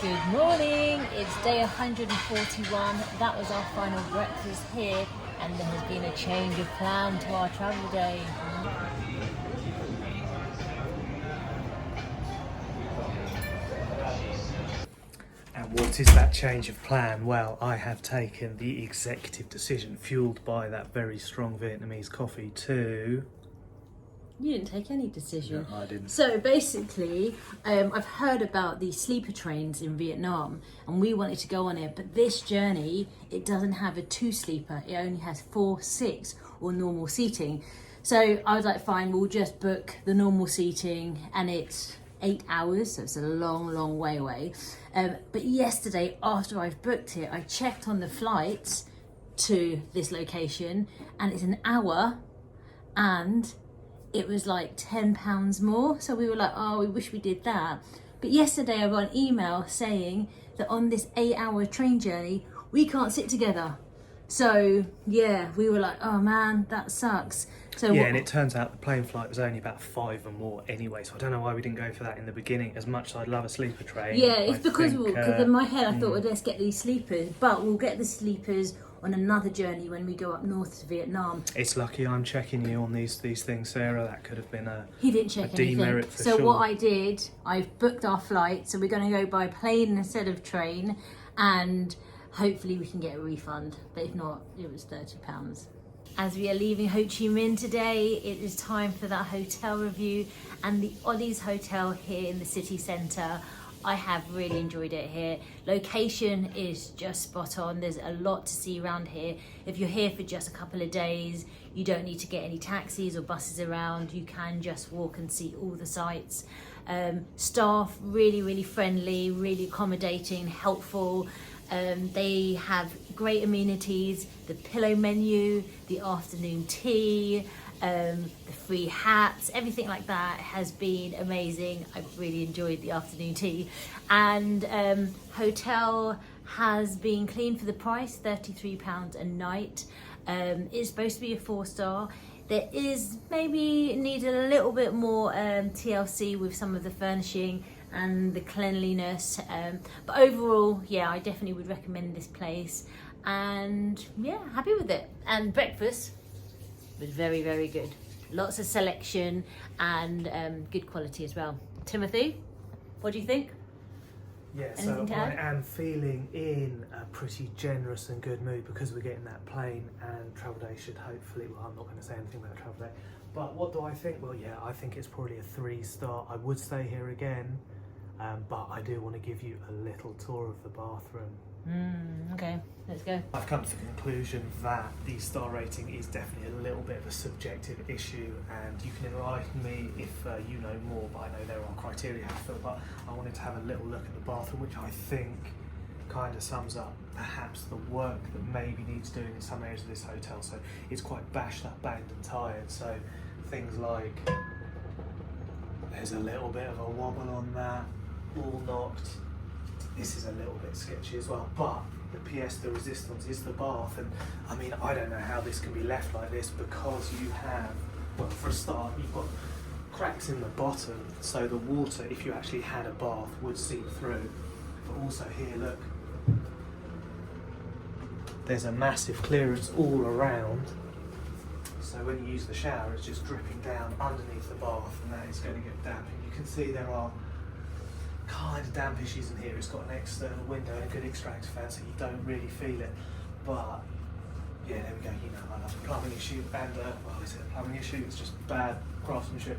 Good morning, it's day 141. That was our final breakfast here, and there has been a change of plan to our travel day. And what is that change of plan? Well, I have taken the executive decision, fueled by that very strong Vietnamese coffee, to... You didn't take any decision. No, I didn't. So basically, I've heard about the sleeper trains in Vietnam, and we wanted to go on it, but this journey, it doesn't have a 2-sleeper. It only has 4, 6 or normal seating. So I was like, fine, we'll just book the normal seating, and it's 8 hours, so it's a long way away. But yesterday, after I've booked it, I checked on the flights to this location, and it's an hour, and it was like £10 more. So we were like, oh, we wish we did that. But yesterday I got an email saying that on this 8-hour train journey, we can't sit together. So yeah, we were like, oh man, that sucks. So yeah, and it turns out the plane flight was only about 5 or more anyway, so I don't know why we didn't go for that in the beginning, as much as I'd love a sleeper train. Yeah, it's because in my head I thought, well, let's get these sleepers, but we'll get the sleepers on another journey when we go up north to Vietnam. It's lucky I'm checking you on these things, Sarah. That could have been a He didn't check demerit anything. for So sure. what I did, I've booked our flight, so we're going to go by plane instead of train, and hopefully we can get a refund. But if not, it was £30. As we are leaving Ho Chi Minh today, it is time for that hotel review, and the Ollie's Hotel here in the city centre. I have really enjoyed it here. Location is just spot on. There's a lot to see around here. If you're here for just a couple of days, you don't need to get any taxis or buses around. You can just walk and see all the sights. Staff really friendly, really accommodating, helpful. They have great amenities, the pillow menu, the afternoon tea, the free hats, everything like that has been amazing. I've really enjoyed the afternoon tea. And hotel has been clean for the price, £33 a night. It's supposed to be a 4-star. There is maybe needed a little bit more TLC with some of the furnishing and the cleanliness, but overall, yeah, I definitely would recommend this place, and yeah, happy with it. And breakfast was very good. Lots of selection and good quality as well. Timothy, what do you think? Yeah, Anything so to I add? am feeling in a pretty generous and good mood because we're getting that plane, and travel day should hopefully, well, I'm not going to say anything about travel day, but what do I think? Well, yeah, I think it's probably a 3-star. I would stay here again, but I do want to give you a little tour of the bathroom. Okay, let's go. I've come to the conclusion that the star rating is definitely a little bit of a subjective issue, and you can enlighten me if you know more, but I know there are criteria to fill. But I wanted to have a little look at the bathroom, which I think kind of sums up perhaps the work that maybe needs doing in some areas of this hotel. So it's quite bashed up, banged and tired. So things like there's a little bit of a wobble on that, all knocked. This is a little bit sketchy as well, but the pièce de resistance is the bath, and I mean, I don't know how this can be left like this, because you have, well, for a start, you've got cracks in the bottom, so the water, if you actually had a bath, would seep through. But also here, look, there's a massive clearance all around, so when you use the shower, it's just dripping down underneath the bath, and that is going to get damp. And you can see there are kind of damp issues in here. It's got an external window and a good extractor fan, so you don't really feel it. But yeah, there we go. You know, I love a plumbing issue, and well, is it a plumbing issue? It's just bad craftsmanship.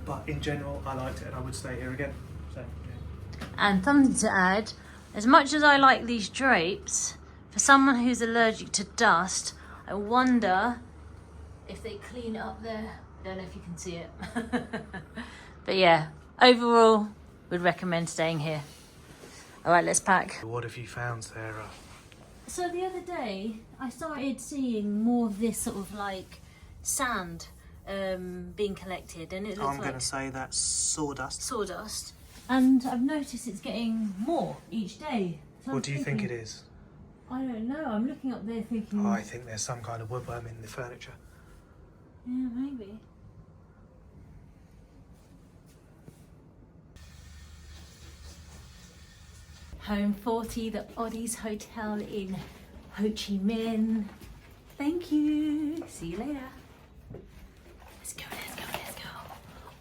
But in general, I liked it, and I would stay here again. So yeah. And something to add, as much as I like these drapes, for someone who's allergic to dust, I wonder if they clean up there. I don't know if you can see it. But yeah, overall, would recommend staying here. All right, let's pack. What have you found, Sarah? So the other day, I started seeing more of this sort of like sand being collected, and it looks I'm like going to say that's sawdust. sawdust. And I've noticed it's getting more each day. So What do you think it is? I don't know. I'm looking up there thinking. Oh, I think there's some kind of woodworm in the furniture. Yeah, maybe. Home 40, the Oddies Hotel in Ho Chi Minh. Thank you. See you later. Let's go, let's go, let's go.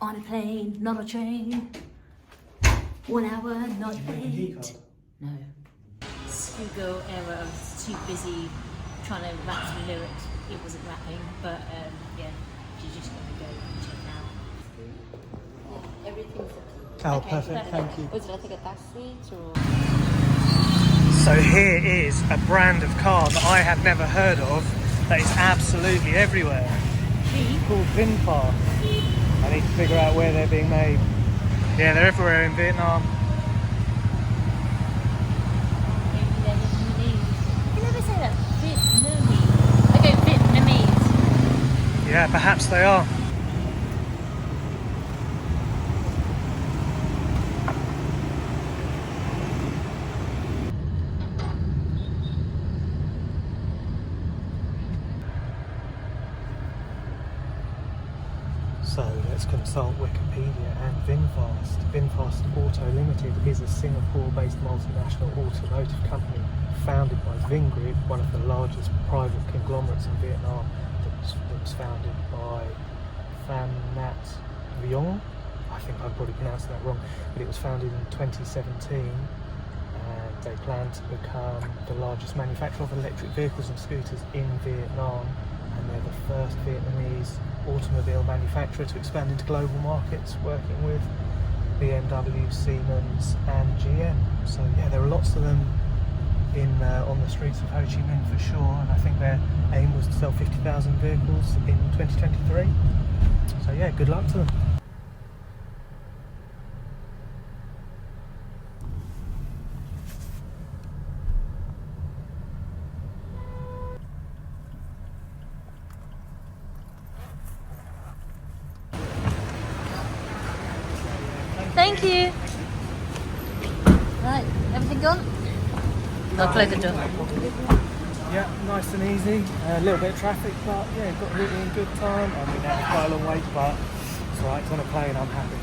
On a plane, not a train. 1 hour, not late. No. Schoolgirl era, I was too busy trying to rap some lyrics. It wasn't rapping, but yeah, she's just gonna go and check out. Yeah, everything's okay. Oh, perfect, thank you. Would you like to take a taxi or? So here is a brand of car that I had never heard of that is absolutely everywhere. Called VinFast. I need to figure out where they're being made. Yeah, they're everywhere in Vietnam. Maybe they're Vietnamese. You never say that. Vietnamese. Okay, Vietnamese. Yeah, perhaps they are. So let's consult Wikipedia and VinFast. VinFast Auto Limited is a Singapore-based multinational automotive company founded by Vin Group, one of the largest private conglomerates in Vietnam, that was founded by Pham Nhat Vuong. I think I'm probably pronouncing that wrong, but it was founded in 2017, and they plan to become the largest manufacturer of electric vehicles and scooters in Vietnam, and they're the first Vietnamese automobile manufacturer to expand into global markets, working with BMW, Siemens and GM. So yeah, there are lots of them in on the streets of Ho Chi Minh for sure, and I think their aim was to sell 50,000 vehicles in 2023. So yeah, good luck to them. Thank you. Right, everything gone? I'll close the door. Yeah, nice and easy. A little bit of traffic, but yeah, got really in good time. I mean, that was quite a long wait, but it's alright. It's on a plane. I'm happy.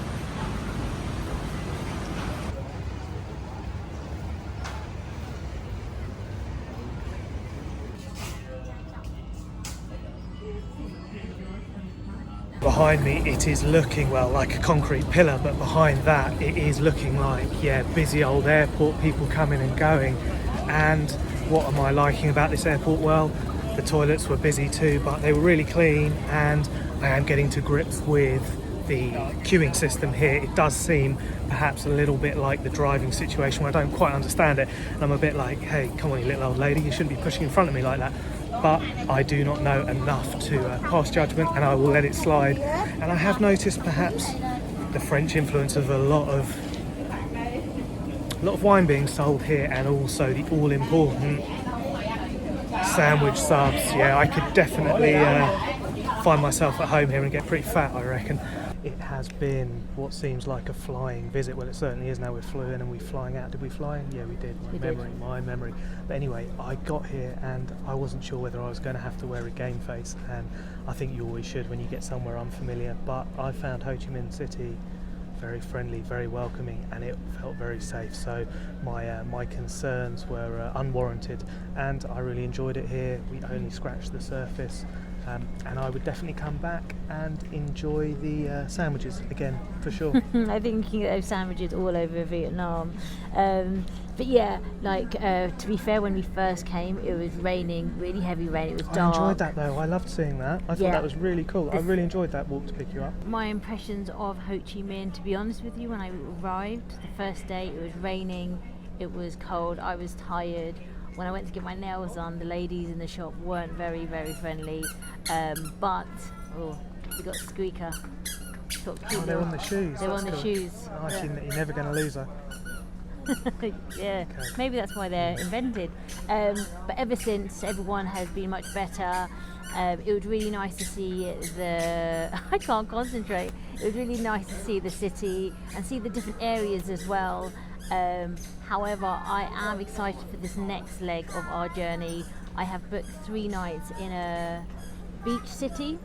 Behind me it is looking, well, like a concrete pillar, but behind that it is looking like, yeah, busy old airport, people coming and going. And what am I liking about this airport? Well, the toilets were busy too, but they were really clean, and I am getting to grips with the queuing system here. It does seem perhaps a little bit like the driving situation where I don't quite understand it, and I'm a bit like, hey, come on you little old lady, you shouldn't be pushing in front of me like that. But I do not know enough to pass judgment, and I will let it slide. And I have noticed perhaps the French influence of a lot of wine being sold here, and also the all-important sandwich subs. Yeah, I could definitely find myself at home here and get pretty fat, I reckon. It has been what seems like a flying visit. Well, it certainly is now. We flew in and we're flying out. Did we fly in? Yeah, we did. My memory. But anyway, I got here and I wasn't sure whether I was going to have to wear a game face, and I think you always should when you get somewhere unfamiliar. But I found Ho Chi Minh City very friendly, very welcoming, and it felt very safe. So my concerns were unwarranted, and I really enjoyed it here. We only scratched the surface. And I would definitely come back and enjoy the sandwiches again, for sure. I think you can get those sandwiches all over Vietnam. But yeah, like to be fair, when we first came, it was raining, really heavy rain. It was dark. I enjoyed that though. I loved seeing that. I thought that was really cool. I really enjoyed that walk to pick you up. My impressions of Ho Chi Minh, to be honest with you, when I arrived the first day, it was raining, it was cold, I was tired. When I went to get my nails on, the ladies in the shop weren't very, very friendly. But we got Squeaker. They're on the shoes. They're on the shoes. Oh, yeah. You're never going to lose her. Yeah, okay. Maybe that's why they're invented. But ever since, everyone has been much better. It was really nice to see I can't concentrate. It was really nice to see the city and see the different areas as well. However, I am excited for this next leg of our journey. I have booked 3 nights in a beach city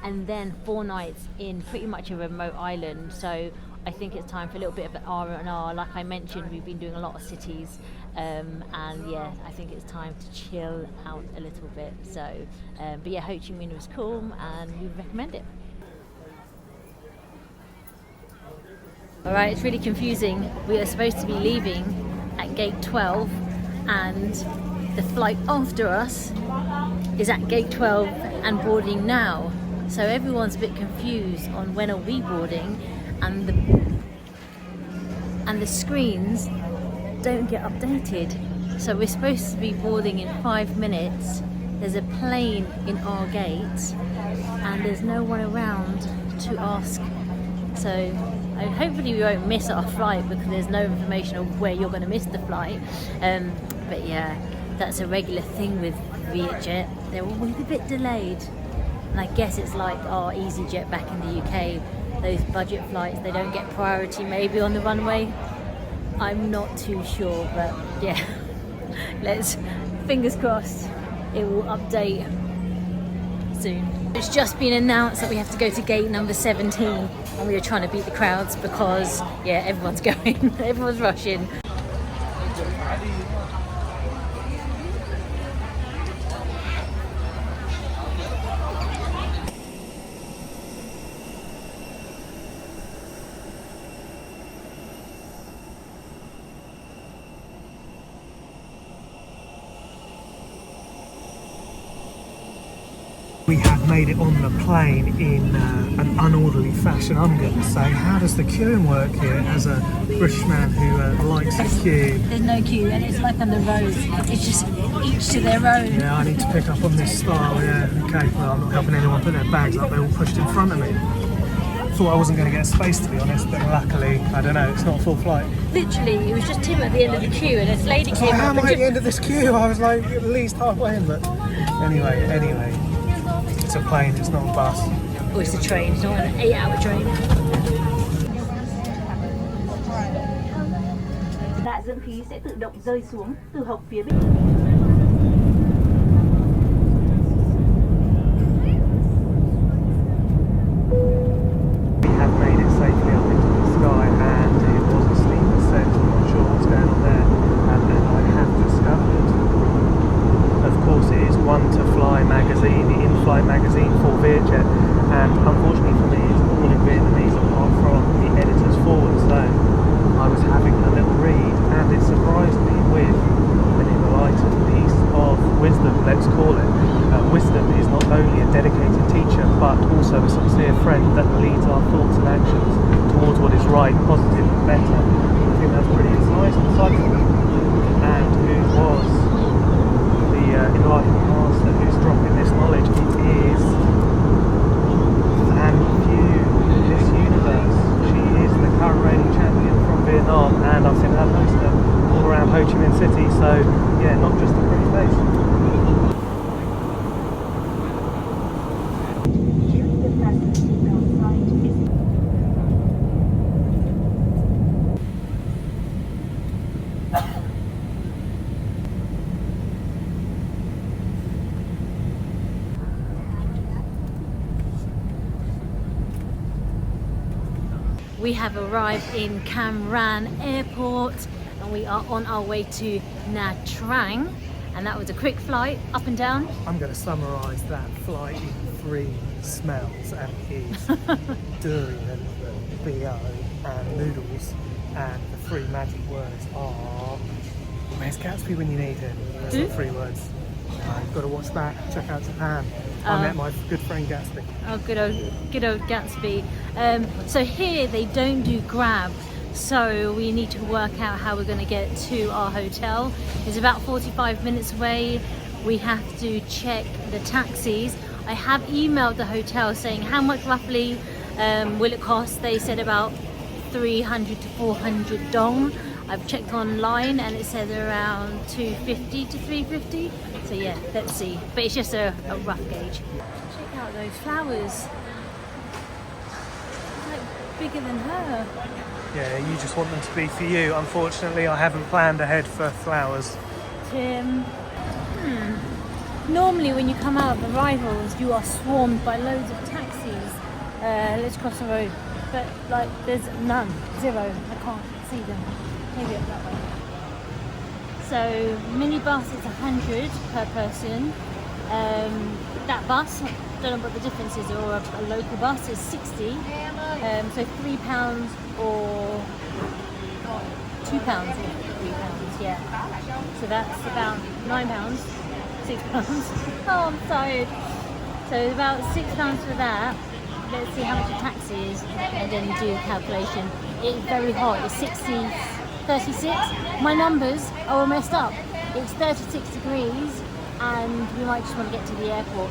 and then 4 nights in pretty much a remote island. So I think it's time for a little bit of an R&R. Like I mentioned, we've been doing a lot of cities, and yeah, I think it's time to chill out a little bit. So, but yeah, Ho Chi Minh was cool, and we recommend it. All right, it's really confusing. We are supposed to be leaving at gate 12, and the flight after us is at gate 12 and boarding now. So everyone's a bit confused on when are we boarding, and the screens don't get updated. So we're supposed to be boarding in 5 minutes. There's a plane in our gate and there's no one around to ask. So hopefully we won't miss our flight, because there's no information of where you're going to miss the flight. But yeah, that's a regular thing with Vietjet. They're always a bit delayed. And I guess it's like our EasyJet back in the UK. Those budget flights, they don't get priority maybe on the runway. I'm not too sure, but yeah, let's fingers crossed it will update soon. It's just been announced that we have to go to gate number 17, and we are trying to beat the crowds because yeah, everyone's going, everyone's rushing. We have made it on the plane in an unorderly fashion, I'm going to say. How does the queuing work here as a British man who likes a queue? There's no queue, and it's like on the road. It's just each to their own. Yeah, I need to pick up on this style, yeah. Okay, well, I'm not helping anyone put their bags up. They're all pushed in front of me. Thought I wasn't going to get space, to be honest, but luckily, I don't know, it's not a full flight. Literally, it was just him at the end of the queue, and this lady came How up am I and at the end of this queue? I was like at least halfway in, but anyway. It's a plane, it's not a bus. Oh, it's a train, it's not an 8-hour train. Đại dương khí sẽ tự động rơi xuống từ hộc phía bên. We have made it safely up into the sky, and it was a sleeper set. I'm not sure what's going on there, and I have discovered, of course, it is One to Fly magazine, the in-flight magazine for Vietjet, and unfortunately for me it's all in Vietnamese apart from the editor's forward. So I was having a little read, and it surprised me with an enlightened piece of wisdom, let's call it. Wisdom is not only a dedicated teacher, but also a sincere friend that leads our thoughts and actions towards what is right, positive and better. I think that's pretty insightful. And who was the enlightened master who's dropping this knowledge? It is Than Phu, Miss Universe. She is the current reigning champion from Vietnam, and I've seen her poster all around Ho Chi Minh City, so yeah, not just a pretty face. We have arrived in Cam Ranh Airport, and we are on our way to Nha Trang, and that was a quick flight up and down. I'm going to summarise that flight in 3 smells, and it's durian, BO and noodles, and the 3 magic words are... Where's Gatsby when you need him? That's not 3 words. You've got to watch that. Check out Japan. I met my good friend Gatsby. Oh, good old Gatsby. So here they don't do Grab, so we need to work out how we're going to get to our hotel. It's about 45 minutes away. We have to check the taxis. I have emailed the hotel saying how much roughly will it cost. They said about 300 to 400 dong. I've checked online and it says around 250 to 350. So yeah, let's see. But it's just a rough gauge. Check out those flowers. It's like bigger than her. Yeah, you just want them to be for you. Unfortunately, I haven't planned ahead for flowers. Tim. Normally when you come out of arrivals, you are swarmed by loads of taxis. Let's cross the road. but like there's none, zero. I can't see them. Maybe up that way. So minibus is 100 per person. That bus, don't know what the difference is, or a local bus is 60. So £3 or £2 or £3, yeah. So that's about £9, £6. Oh, I'm tired. So about £6 for that. Let's see how much a taxi is and then do the calculation. It's very hot. It's 36. My numbers are all messed up. It's 36 degrees and we might just want to get to the airport.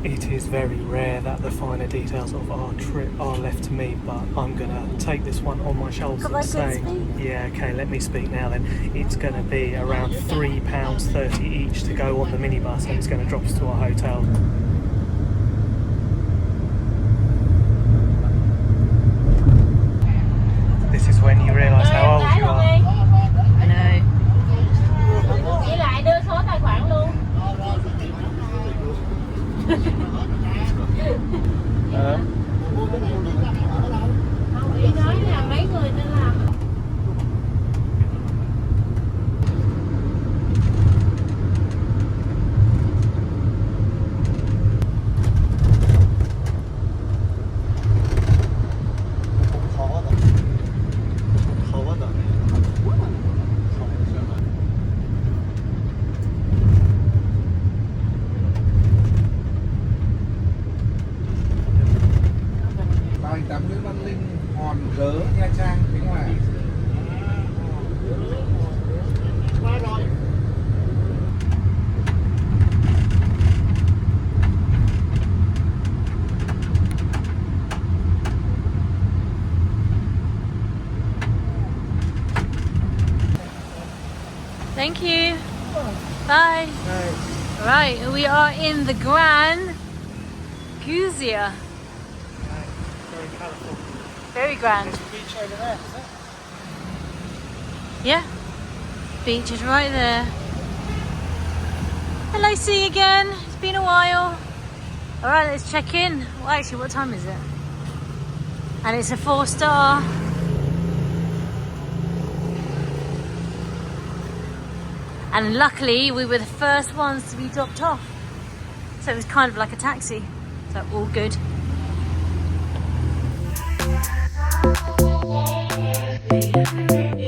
It is very rare that the finer details of our trip are left to me, but I'm gonna take this one on my shoulders and say, yeah, okay, let me speak now then. It's gonna be around £3.30 each to go on the minibus, and it's gonna drop us to our hotel. This is when you realise how old you are. I know. Với lại đưa số tài khoản luôn. Ý nói là mấy người nên làm. Tắm Nguyễn Văn Linh, Hòn Gớ, Nha Trang, phía ngoài. Thank you. Bye. Right, we are in the Grand Gosia. Very colourful. Very grand. There's a beach over there, is it? Yeah, beach is right there. Hello, see you again. It's been a while. All right, let's check in. Well, actually, what time is it? And it's a 4-star. And luckily, we were the first ones to be dropped off. So it was kind of like a taxi. So all good. Yeah.